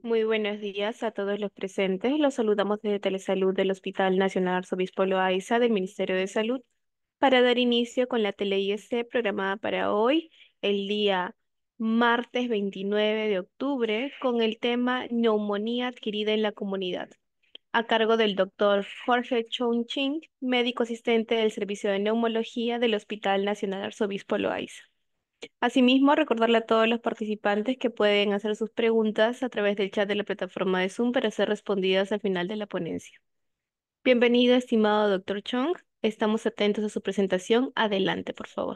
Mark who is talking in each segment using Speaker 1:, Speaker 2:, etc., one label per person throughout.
Speaker 1: Muy buenos días a todos los presentes. Los saludamos desde Telesalud del Hospital Nacional Arzobispo Loaiza del Ministerio de Salud para dar inicio con la tele-IEC programada para hoy, el día martes 29 de octubre, con el tema neumonía adquirida en la comunidad, a cargo del doctor Jorge Chong-Ching, médico asistente del Servicio de Neumología del Hospital Nacional Arzobispo Loaiza. Asimismo, recordarle a todos los participantes que pueden hacer sus preguntas a través del chat de la plataforma de Zoom para ser respondidas al final de la ponencia. Bienvenido, estimado doctor Chong. Estamos atentos a su presentación. Adelante, por favor.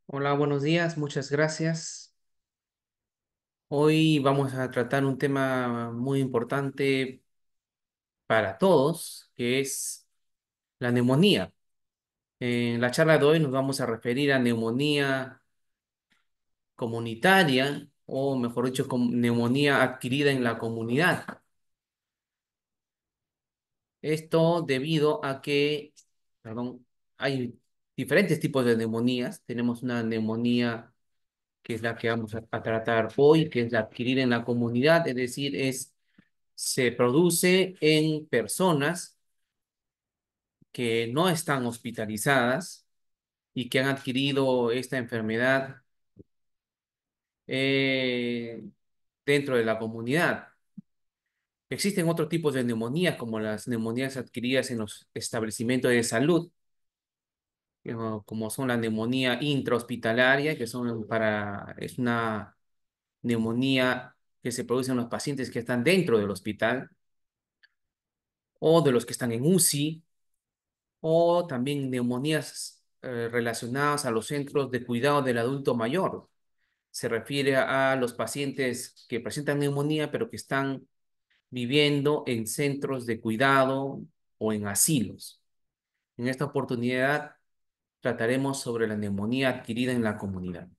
Speaker 2: Hola, buenos días, muchas gracias. Hoy vamos a tratar un tema muy importante para todos, que es la neumonía. En la charla de hoy nos vamos a referir a neumonía comunitaria, o mejor dicho, neumonía adquirida en la comunidad. Esto debido a que, perdón, hay diferentes tipos de neumonías. Tenemos una neumonía que es la que vamos a tratar hoy, que es la adquirida en la comunidad, es decir, se produce en personas que no están hospitalizadas y que han adquirido esta enfermedad eh, dentro de la comunidad. Existen otros tipos de neumonías, como las neumonías adquiridas en los establecimientos de salud, como son la neumonía intrahospitalaria, es una neumonía que se produce en los pacientes que están dentro del hospital o de los que están en UCI, o también neumonías relacionadas a los centros de cuidado del adulto mayor. Se refiere a los pacientes que presentan neumonía, pero que están viviendo en centros de cuidado o en asilos. En esta oportunidad trataremos sobre la neumonía adquirida en la comunidad.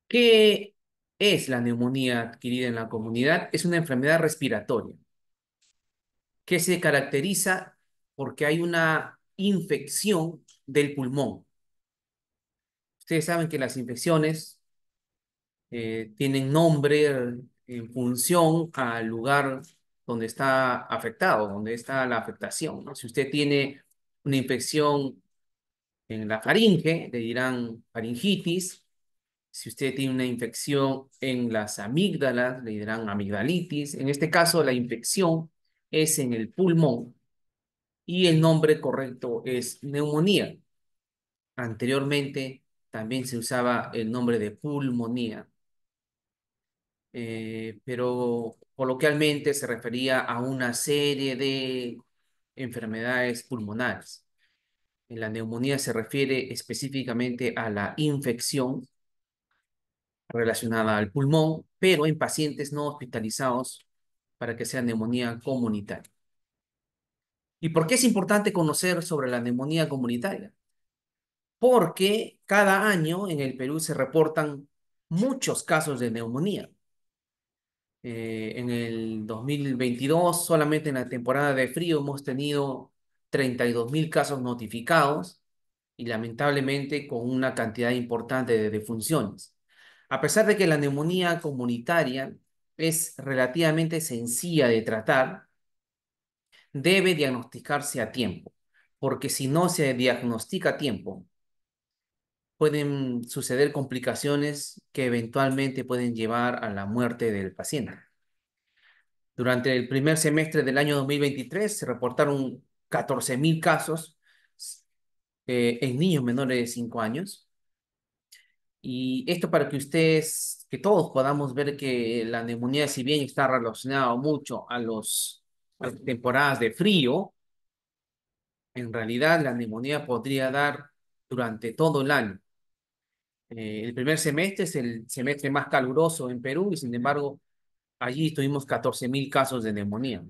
Speaker 2: ¿Qué es la neumonía adquirida en la comunidad? Es una enfermedad respiratoria que se caracteriza porque hay una infección del pulmón. Ustedes saben que las infecciones tienen nombre en función al lugar donde está afectado, donde está la afectación, ¿no? Si usted tiene una infección en la faringe, le dirán faringitis. Si usted tiene una infección en las amígdalas, le dirán amigdalitis. En este caso, la infección es en el pulmón y el nombre correcto es neumonía. Anteriormente también se usaba el nombre de pulmonía, pero coloquialmente se refería a una serie de enfermedades pulmonares. En la neumonía se refiere específicamente a la infección relacionada al pulmón, pero en pacientes no hospitalizados para que sea neumonía comunitaria. ¿Y por qué es importante conocer sobre la neumonía comunitaria? Porque cada año en el Perú se reportan muchos casos de neumonía. En el 2022, solamente en la temporada de frío, hemos tenido 32.000 casos notificados y lamentablemente con una cantidad importante de defunciones. A pesar de que la neumonía comunitaria es relativamente sencilla de tratar, debe diagnosticarse a tiempo, porque si no se diagnostica a tiempo, pueden suceder complicaciones que eventualmente pueden llevar a la muerte del paciente. Durante el primer semestre del año 2023 se reportaron 14.000 casos en niños menores de 5 años. Y esto para que que todos podamos ver que la neumonía, si bien está relacionada mucho a las temporadas de frío, en realidad la neumonía podría dar durante todo el año. El primer semestre es el semestre más caluroso en Perú y sin embargo allí tuvimos 14.000 casos de neumonía.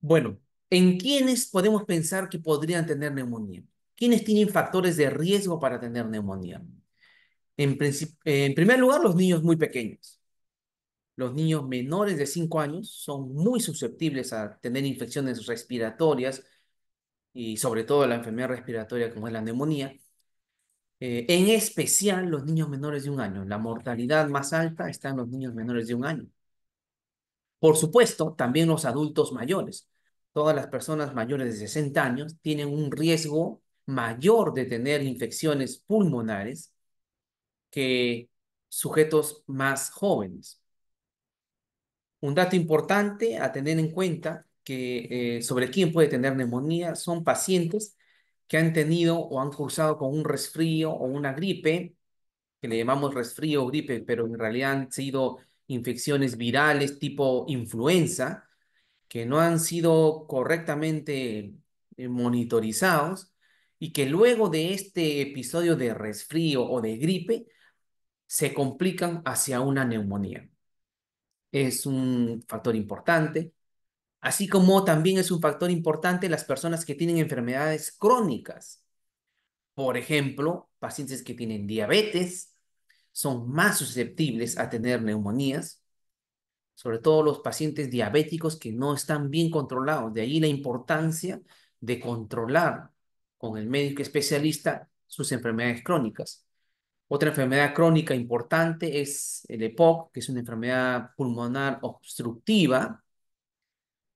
Speaker 2: Bueno, ¿en quiénes podemos pensar que podrían tener neumonía? ¿Quiénes tienen factores de riesgo para tener neumonía? En primer lugar, los niños muy pequeños. Los niños menores de 5 años son muy susceptibles a tener infecciones respiratorias y sobre todo la enfermedad respiratoria como es la neumonía. En especial los niños menores de un año. La mortalidad más alta está en los niños menores de un año. Por supuesto, también los adultos mayores. Todas las personas mayores de 60 años tienen un riesgo mayor de tener infecciones pulmonares que sujetos más jóvenes. Un dato importante a tener en cuenta que sobre quién puede tener neumonía son pacientes que han tenido o han cursado con un resfrío o una gripe, que le llamamos resfrío o gripe, pero en realidad han sido infecciones virales tipo influenza, que no han sido correctamente monitorizados y que luego de este episodio de resfrío o de gripe se complican hacia una neumonía. Es un factor importante, así como también es un factor importante las personas que tienen enfermedades crónicas. Por ejemplo, pacientes que tienen diabetes son más susceptibles a tener neumonías, sobre todo los pacientes diabéticos que no están bien controlados. De ahí la importancia de controlar con el médico especialista sus enfermedades crónicas. Otra enfermedad crónica importante es el EPOC, que es una enfermedad pulmonar obstructiva,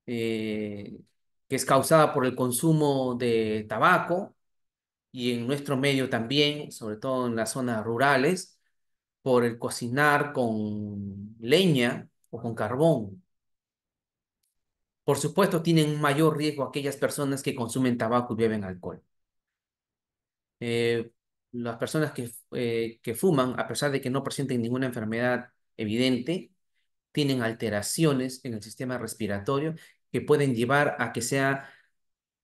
Speaker 2: eh, que es causada por el consumo de tabaco y en nuestro medio también, sobre todo en las zonas rurales, por el cocinar con leña o con carbón. Por supuesto, tienen un mayor riesgo aquellas personas que consumen tabaco y beben alcohol. Eh, las personas que fuman, a pesar de que no presenten ninguna enfermedad evidente, tienen alteraciones en el sistema respiratorio que pueden llevar a que sea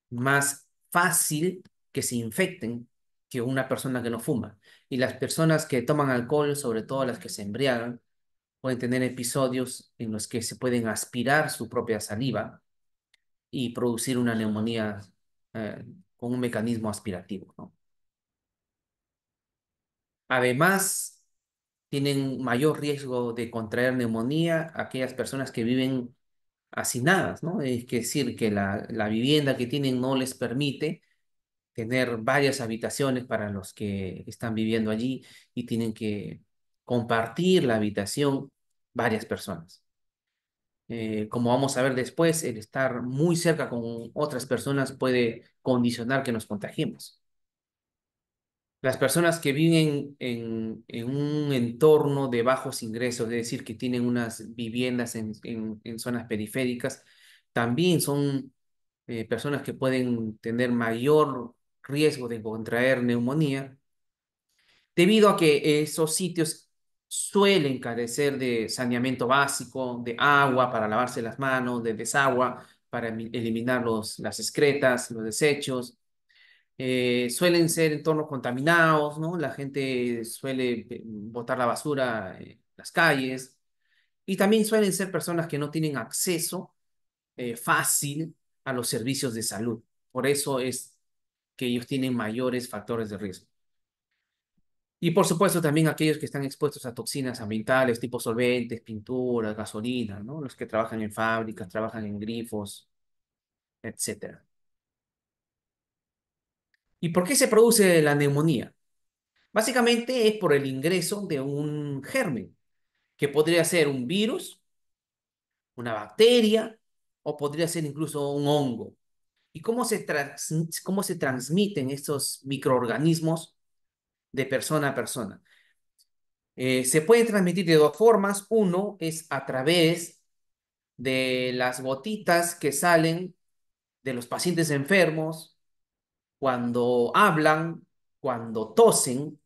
Speaker 2: más fácil que se infecten que una persona que no fuma. Y las personas que toman alcohol, sobre todo las que se embriagan, pueden tener episodios en los que se pueden aspirar su propia saliva y producir una neumonía eh, con un mecanismo aspirativo, ¿no? Además, tienen mayor riesgo de contraer neumonía aquellas personas que viven hacinadas, ¿no? Es decir, que la vivienda que tienen no les permite tener varias habitaciones para los que están viviendo allí y tienen que compartir la habitación varias personas. Como vamos a ver después, el estar muy cerca con otras personas puede condicionar que nos contagiemos. Las personas que viven en un entorno de bajos ingresos, es decir, que tienen unas viviendas en zonas periféricas, también son personas que pueden tener mayor riesgo de contraer neumonía, debido a que esos sitios suelen carecer de saneamiento básico, de agua para lavarse las manos, de desagüe para eliminar las excretas, los desechos. Suelen ser entornos contaminados, ¿no? La gente suele botar la basura en las calles y también suelen ser personas que no tienen acceso fácil a los servicios de salud. Por eso es que ellos tienen mayores factores de riesgo. Y por supuesto también aquellos que están expuestos a toxinas ambientales tipo solventes, pinturas, gasolina, ¿no? Los que trabajan en fábricas, trabajan en grifos, etcétera. ¿Y por qué se produce la neumonía? Básicamente es por el ingreso de un germen, que podría ser un virus, una bacteria o podría ser incluso un hongo. ¿Y cómo se transmiten estos microorganismos de persona a persona? Se pueden transmitir de dos formas. Uno es a través de las gotitas que salen de los pacientes enfermos cuando hablan, cuando tosen.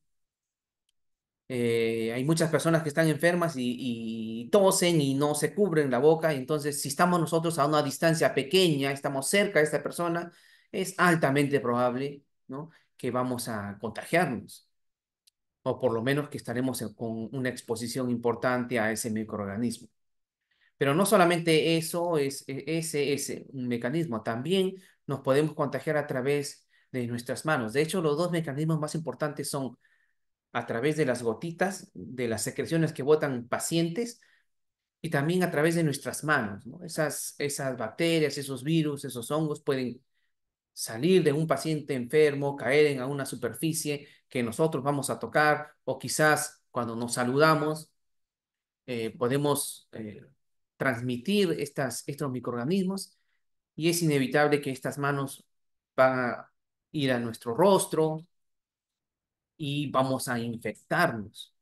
Speaker 2: Hay muchas personas que están enfermas y tosen y no se cubren la boca. Y entonces, si estamos nosotros a una distancia pequeña, estamos cerca de esta persona, es altamente probable, ¿no?, que vamos a contagiarnos, o por lo menos que estaremos con una exposición importante a ese microorganismo. Pero no solamente eso ese es un mecanismo, también nos podemos contagiar a través de nuestras manos. De hecho, los dos mecanismos más importantes son a través de las gotitas, de las secreciones que botan pacientes y también a través de nuestras manos, ¿no? Esas bacterias, esos virus, esos hongos pueden salir de un paciente enfermo, caer en una superficie que nosotros vamos a tocar, o quizás cuando nos saludamos, podemos transmitir estos microorganismos, y es inevitable que estas manos van a ir a nuestro rostro y vamos a infectarnos.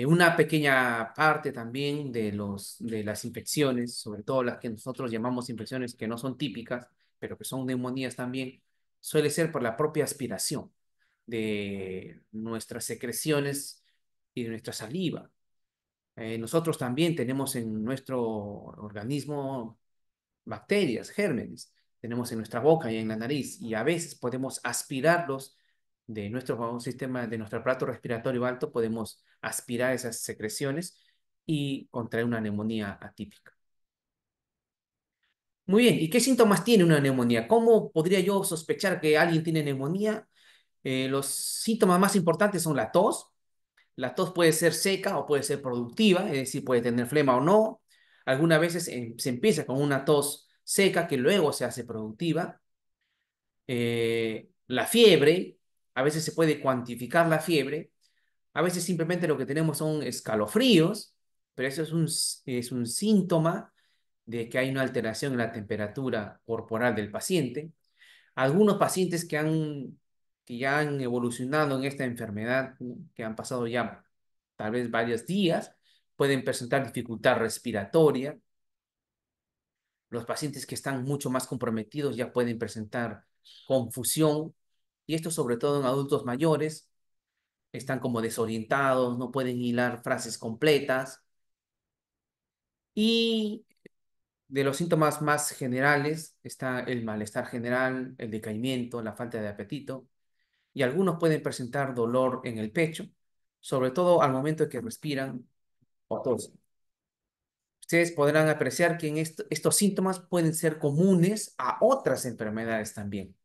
Speaker 2: Una pequeña parte también de las infecciones, sobre todo las que nosotros llamamos infecciones que no son típicas, pero que son neumonías también, suele ser por la propia aspiración de nuestras secreciones y de nuestra saliva. Nosotros también tenemos en nuestro organismo bacterias, gérmenes, tenemos en nuestra boca y en la nariz, y a veces podemos aspirarlos de nuestro sistema, de nuestro aparato respiratorio alto, podemos aspirar esas secreciones y contraer una neumonía atípica. Muy bien, ¿y qué síntomas tiene una neumonía? ¿Cómo podría yo sospechar que alguien tiene neumonía? Los síntomas más importantes son la tos. La tos puede ser seca o puede ser productiva, es decir, puede tener flema o no. Algunas veces se empieza con una tos seca que luego se hace productiva. La fiebre, a veces se puede cuantificar la fiebre, a veces simplemente lo que tenemos son escalofríos, pero eso es un síntoma de que hay una alteración en la temperatura corporal del paciente. Algunos pacientes que ya han evolucionado en esta enfermedad, ¿no?, que han pasado ya tal vez varios días, pueden presentar dificultad respiratoria. Los pacientes que están mucho más comprometidos ya pueden presentar confusión, y esto sobre todo en adultos mayores, están como desorientados, no pueden hilar frases completas. Y de los síntomas más generales está el malestar general, el decaimiento, la falta de apetito, y algunos pueden presentar dolor en el pecho, sobre todo al momento de que respiran o tosen. Ustedes podrán apreciar que estos síntomas pueden ser comunes a otras enfermedades también.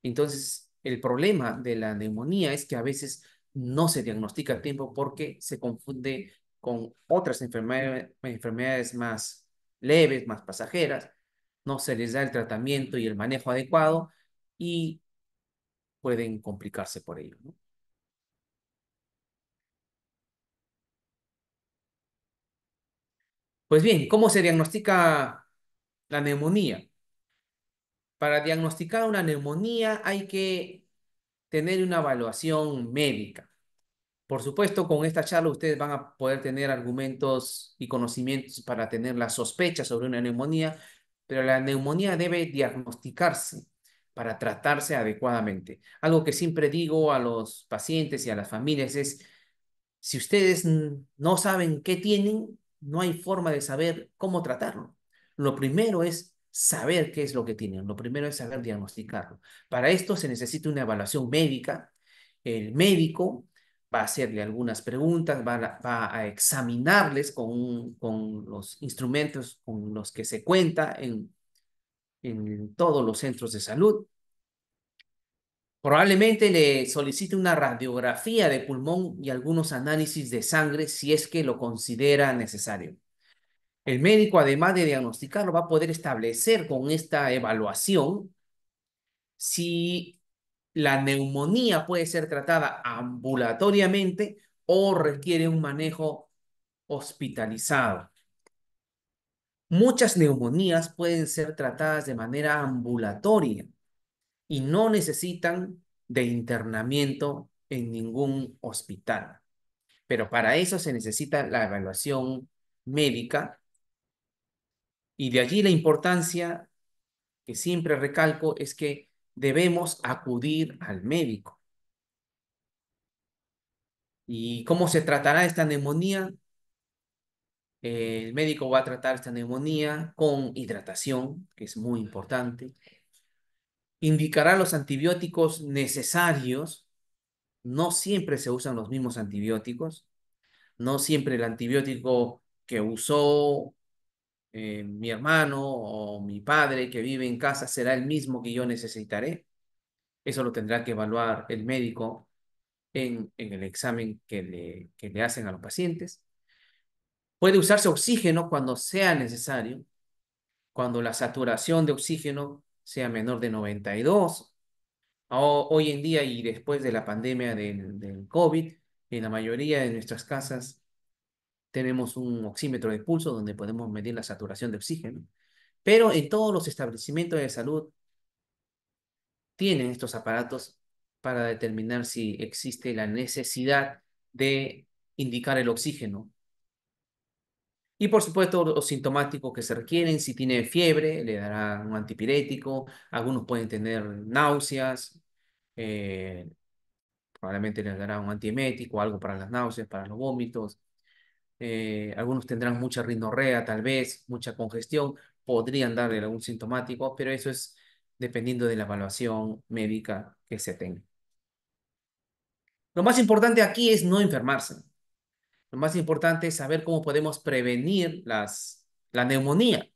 Speaker 2: Entonces, el problema de la neumonía es que a veces no se diagnostica a tiempo porque se confunde con otras enfermedades más leves, más pasajeras. No se les da el tratamiento y el manejo adecuado y pueden complicarse por ello, ¿no? Pues bien, ¿cómo se diagnostica la neumonía? Para diagnosticar una neumonía hay que tener una evaluación médica. Por supuesto, con esta charla ustedes van a poder tener argumentos y conocimientos para tener la sospecha sobre una neumonía, pero la neumonía debe diagnosticarse para tratarse adecuadamente. Algo que siempre digo a los pacientes y a las familias es: si ustedes no saben qué tienen, no hay forma de saber cómo tratarlo. Lo primero es saber qué es lo que tienen. Lo primero es saber diagnosticarlo. Para esto se necesita una evaluación médica. El médico va a hacerle algunas preguntas, va a examinarles con los instrumentos con los que se cuenta en todos los centros de salud. Probablemente le solicite una radiografía de pulmón y algunos análisis de sangre si es que lo considera necesario. El médico, además de diagnosticarlo, va a poder establecer con esta evaluación si la neumonía puede ser tratada ambulatoriamente o requiere un manejo hospitalizado. Muchas neumonías pueden ser tratadas de manera ambulatoria y no necesitan de internamiento en ningún hospital. Pero para eso se necesita la evaluación médica, y de allí la importancia que siempre recalco es que debemos acudir al médico. ¿Y cómo se tratará esta neumonía? El médico va a tratar esta neumonía con hidratación, que es muy importante. Indicará los antibióticos necesarios. No siempre se usan los mismos antibióticos. No siempre el antibiótico que usó mi hermano o mi padre que vive en casa será el mismo que yo necesitaré. Eso lo tendrá que evaluar el médico en el examen que le hacen a los pacientes. Puede usarse oxígeno cuando sea necesario, cuando la saturación de oxígeno sea menor de 92. Hoy en día y después de la pandemia del COVID, en la mayoría de nuestras casas tenemos un oxímetro de pulso donde podemos medir la saturación de oxígeno. Pero en todos los establecimientos de salud tienen estos aparatos para determinar si existe la necesidad de indicar el oxígeno. Y por supuesto, los sintomáticos que se requieren, si tiene fiebre, le dará un antipirético, algunos pueden tener náuseas, eh, probablemente les dará un antiemético, algo para las náuseas, para los vómitos. Algunos tendrán mucha rinorrea, tal vez, mucha congestión, podrían darle algún sintomático, pero eso es dependiendo de la evaluación médica que se tenga. Lo más importante aquí es no enfermarse. Lo más importante es saber cómo podemos prevenir la neumonía.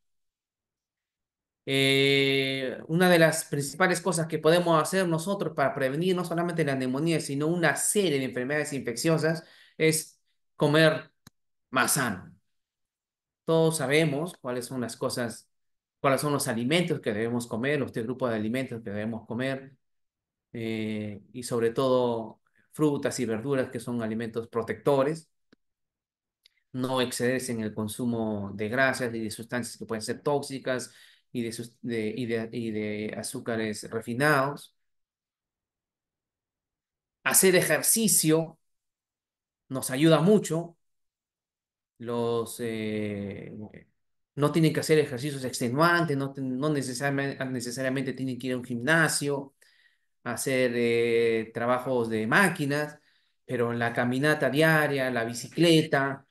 Speaker 2: Una de las principales cosas que podemos hacer nosotros para prevenir no solamente la neumonía, sino una serie de enfermedades infecciosas es comer más sano. Todos sabemos cuáles son las cosas, cuáles son los alimentos que debemos comer, los tres grupos de alimentos que debemos comer, y sobre todo frutas y verduras que son alimentos protectores, no excederse en el consumo de grasas y de sustancias que pueden ser tóxicas y de azúcares refinados. Hacer ejercicio nos ayuda mucho. No tienen que hacer ejercicios extenuantes, no necesariamente tienen que ir a un gimnasio, a hacer trabajos de máquinas, pero la caminata diaria, la bicicleta,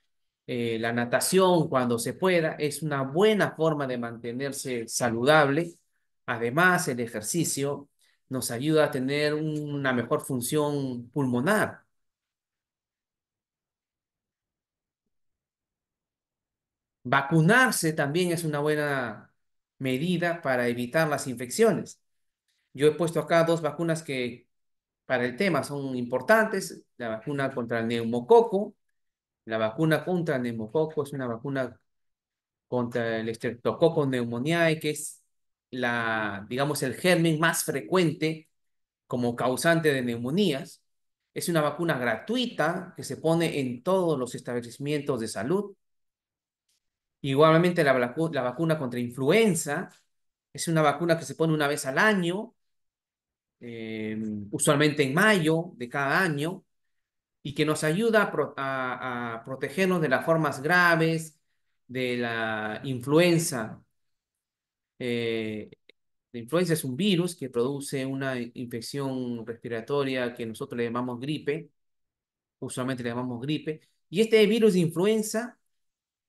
Speaker 2: la natación cuando se pueda, es una buena forma de mantenerse saludable. Además, el ejercicio nos ayuda a tener una mejor función pulmonar. Vacunarse también es una buena medida para evitar las infecciones. Yo he puesto acá dos vacunas que para el tema son importantes. La vacuna contra el neumococo. La vacuna contra el neumococo es una vacuna contra el Streptococcus pneumoniae, que es digamos, el germen más frecuente como causante de neumonías. Es una vacuna gratuita que se pone en todos los establecimientos de salud. Igualmente la vacuna contra influenza es una vacuna que se pone una vez al año, eh, usualmente en mayo de cada año, y que nos ayuda a protegernos de las formas graves de la influenza. Eh, la influenza es un virus que produce una infección respiratoria que nosotros le llamamos gripe, usualmente le llamamos gripe, y este virus de influenza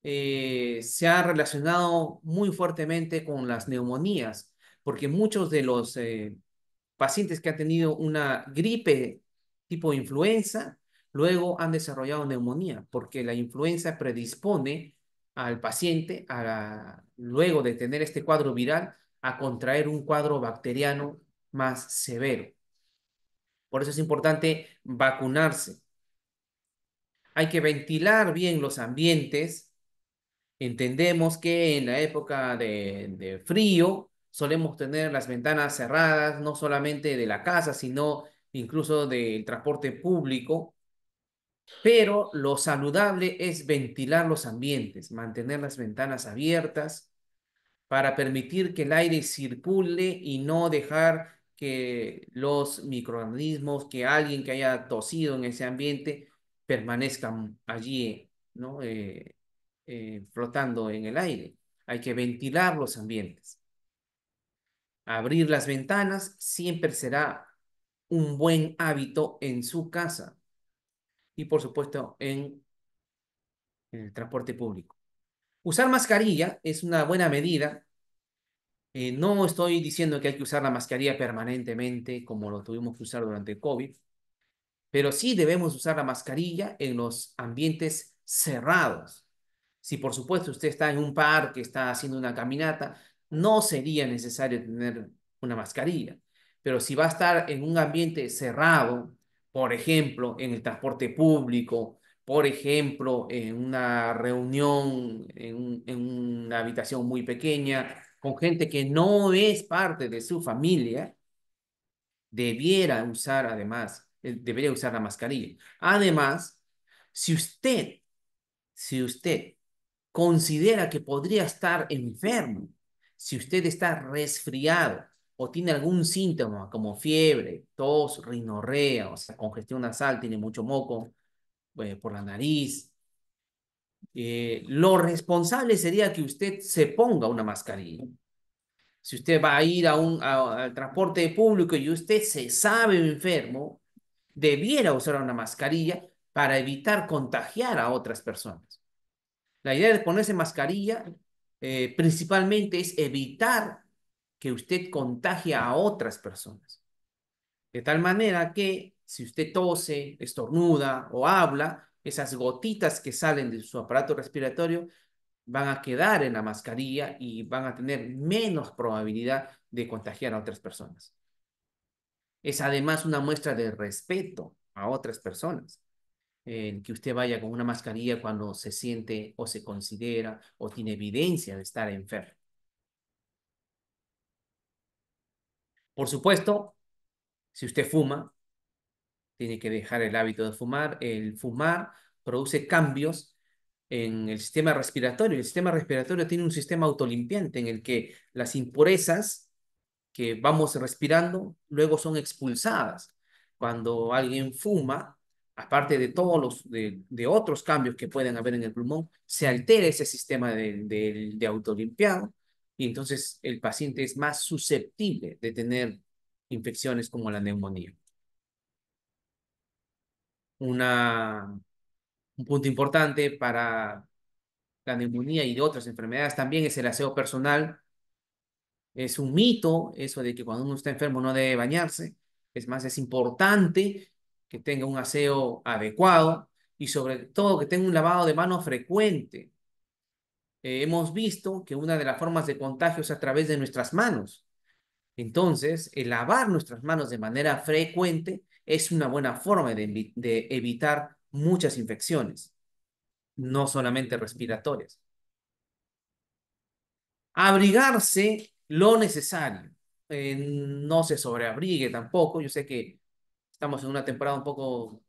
Speaker 2: se ha relacionado muy fuertemente con las neumonías, porque muchos de los pacientes que han tenido una gripe tipo influenza, luego han desarrollado neumonía, porque la influenza predispone al paciente, luego de tener este cuadro viral, a contraer un cuadro bacteriano más severo. Por eso es importante vacunarse. Hay que ventilar bien los ambientes. Entendemos que en la época de frío solemos tener las ventanas cerradas, no solamente de la casa, sino incluso del transporte público, pero lo saludable es ventilar los ambientes, mantener las ventanas abiertas para permitir que el aire circule y no dejar que los microorganismos, que alguien que haya tosido en ese ambiente permanezcan allí, ¿no? Flotando en el aire. Hay que ventilar los ambientes. Abrir las ventanas siempre será un buen hábito en su casa y por supuesto en el transporte público. Usar mascarilla es una buena medida. No estoy diciendo que hay que usar la mascarilla permanentemente como lo tuvimos que usar durante el COVID, pero sí debemos usar la mascarilla en los ambientes cerrados. Si por supuesto usted está en un parque, está haciendo una caminata, no sería necesario tener una mascarilla. Pero si va a estar en un ambiente cerrado, por ejemplo, en el transporte público, por ejemplo, en una reunión, en una habitación muy pequeña, con gente que no es parte de su familia, debería usar la mascarilla. Además, si usted, si usted considera que podría estar enfermo, si usted está resfriado o tiene algún síntoma como fiebre, tos, rinorrea, o sea, congestión nasal, tiene mucho moco por la nariz, lo responsable sería que usted se ponga una mascarilla. Si usted va a ir al transporte público y usted se sabe enfermo, debiera usar una mascarilla para evitar contagiar a otras personas. La idea de ponerse mascarilla principalmente es evitar que usted contagie a otras personas. De tal manera que si usted tose, estornuda o habla, esas gotitas que salen de su aparato respiratorio van a quedar en la mascarilla y van a tener menos probabilidad de contagiar a otras personas. Es además una muestra de respeto a otras personas, que usted vaya con una mascarilla cuando se siente o se considera o tiene evidencia de estar enfermo. Por supuesto, si usted fuma, tiene que dejar el hábito de fumar. El fumar produce cambios en el sistema respiratorio. El sistema respiratorio tiene un sistema autolimpiante en el que las impurezas que vamos respirando luego son expulsadas. Cuando alguien fuma, aparte de todos de otros cambios que pueden haber en el pulmón, se altera ese sistema de autolimpiado y entonces el paciente es más susceptible de tener infecciones como la neumonía. Una, un punto importante para la neumonía y de otras enfermedades también es el aseo personal. Es un mito eso de que cuando uno está enfermo no debe bañarse. Es más, es importante que tenga un aseo adecuado y sobre todo que tenga un lavado de manos frecuente. Hemos visto que una de las formas de contagio es a través de nuestras manos. Entonces, el lavar nuestras manos de manera frecuente es una buena forma de evitar muchas infecciones, no solamente respiratorias. Abrigarse lo necesario. No se sobreabrigue tampoco. Yo sé que estamos en una temporada un poco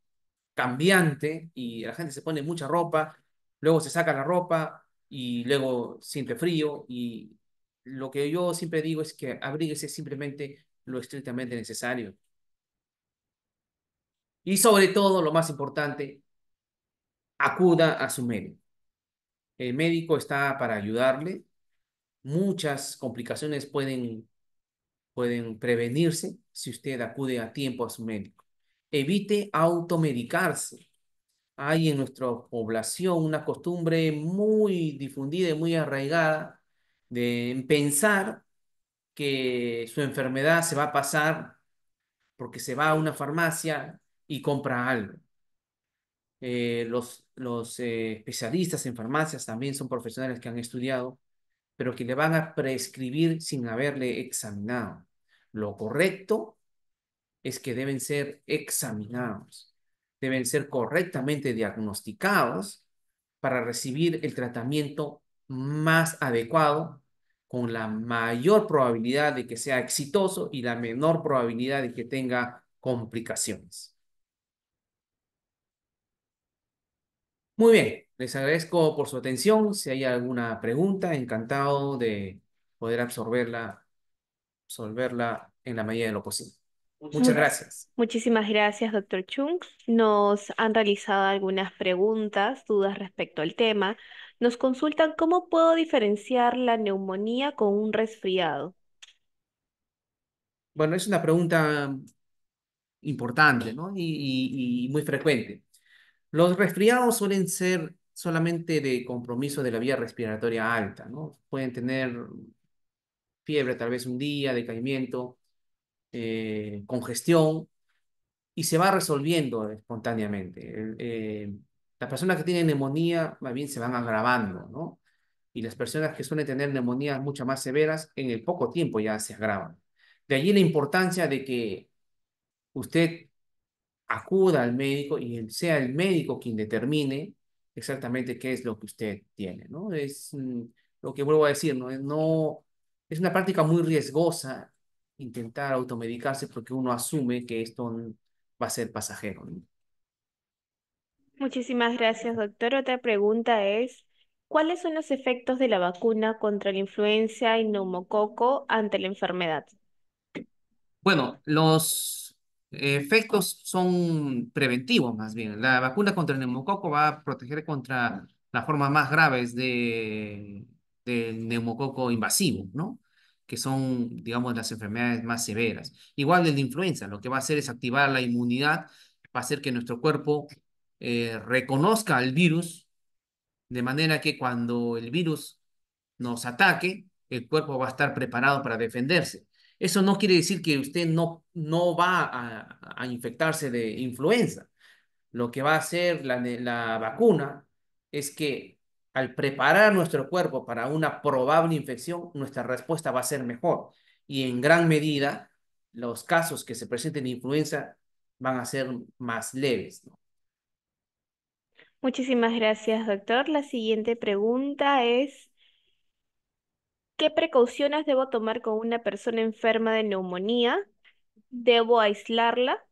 Speaker 2: cambiante y la gente se pone mucha ropa, luego se saca la ropa y luego siente frío. Y lo que yo siempre digo es que abríguese simplemente lo estrictamente necesario. Y sobre todo, lo más importante, acuda a su médico. El médico está para ayudarle. Muchas complicaciones pueden prevenirse si usted acude a tiempo a su médico. Evite automedicarse. Hay en nuestra población una costumbre muy difundida y muy arraigada de pensar que su enfermedad se va a pasar porque se va a una farmacia y compra algo. Los especialistas en farmacias también son profesionales que han estudiado, pero que le van a prescribir sin haberle examinado. Lo correcto es que deben ser examinados, deben ser correctamente diagnosticados para recibir el tratamiento más adecuado, con la mayor probabilidad de que sea exitoso y la menor probabilidad de que tenga complicaciones. Muy bien, les agradezco por su atención. Si hay alguna pregunta, encantado de poder absolverla en la medida de lo posible. Muchas
Speaker 1: Mu-
Speaker 2: gracias.
Speaker 1: Muchísimas gracias, doctor Chung. Nos han realizado algunas preguntas, dudas respecto al tema. Nos consultan cómo puedo diferenciar la neumonía con un resfriado.
Speaker 2: Bueno, es una pregunta importante, ¿no? Y muy frecuente. Los resfriados suelen ser solamente de compromiso de la vía respiratoria alta, ¿no? Pueden tener fiebre tal vez un día, decaimiento, congestión, y se va resolviendo espontáneamente. Las personas que tienen neumonía, más bien se van agravando, ¿no? Y las personas que suelen tener neumonías mucho más severas, en el poco tiempo ya se agravan. De allí la importancia de que usted acuda al médico y sea el médico quien determine exactamente qué es lo que usted tiene, ¿no? Es lo que vuelvo a decir, ¿no? No Es una práctica muy riesgosa intentar automedicarse porque uno asume que esto va a ser pasajero, ¿no?
Speaker 1: Muchísimas gracias, doctor. Otra pregunta es, ¿cuáles son los efectos de la vacuna contra la influenza y neumococo ante la enfermedad?
Speaker 2: Bueno, los efectos son preventivos más bien. La vacuna contra el neumococo va a proteger contra las formas más graves del neumococo invasivo, ¿no? Que son, digamos, las enfermedades más severas. Igual el de influenza, lo que va a hacer es activar la inmunidad, va a hacer que nuestro cuerpo reconozca al virus, de manera que cuando el virus nos ataque, el cuerpo va a estar preparado para defenderse. Eso no quiere decir que usted no va a infectarse de influenza. Lo que va a hacer la vacuna es que al preparar nuestro cuerpo para una probable infección, nuestra respuesta va a ser mejor. Y en gran medida, los casos que se presenten de influenza van a ser más leves, ¿no?
Speaker 1: Muchísimas gracias, doctor. La siguiente pregunta es, ¿qué precauciones debo tomar con una persona enferma de neumonía? ¿Debo aislarla?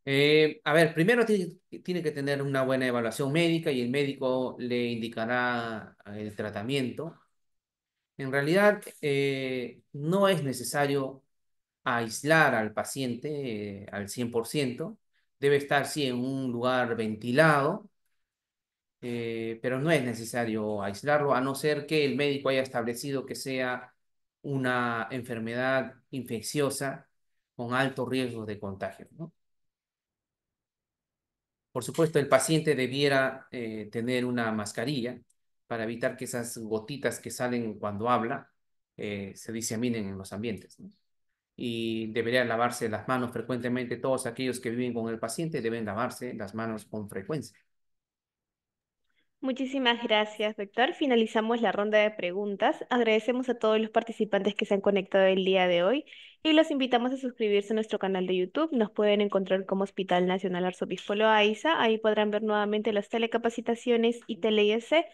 Speaker 2: A ver, primero tiene que tener una buena evaluación médica y el médico le indicará el tratamiento. En realidad, no es necesario aislar al paciente al 100%. Debe estar, sí, en un lugar ventilado, pero no es necesario aislarlo, a no ser que el médico haya establecido que sea una enfermedad infecciosa con alto riesgo de contagio, ¿no? Por supuesto, el paciente debiera tener una mascarilla para evitar que esas gotitas que salen cuando habla se diseminen en los ambientes, ¿no? Y debería lavarse las manos frecuentemente. Todos aquellos que viven con el paciente deben lavarse las manos con frecuencia.
Speaker 1: Muchísimas gracias, doctor. Finalizamos la ronda de preguntas. Agradecemos a todos los participantes que se han conectado el día de hoy y los invitamos a suscribirse a nuestro canal de YouTube. Nos pueden encontrar como Hospital Nacional Arzobispo Loaiza. Ahí podrán ver nuevamente las telecapacitaciones y tele-IEC.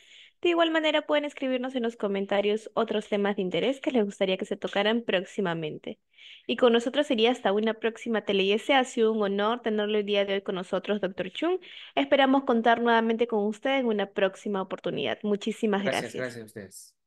Speaker 1: De igual manera, pueden escribirnos en los comentarios otros temas de interés que les gustaría que se tocaran próximamente. Y con nosotros sería hasta una próxima tele-IEC. Ha sido un honor tenerlo el día de hoy con nosotros, doctor Chung. Esperamos contar nuevamente con usted en una próxima oportunidad. Muchísimas
Speaker 2: Gracias,
Speaker 1: gracias.
Speaker 2: gracias a ustedes.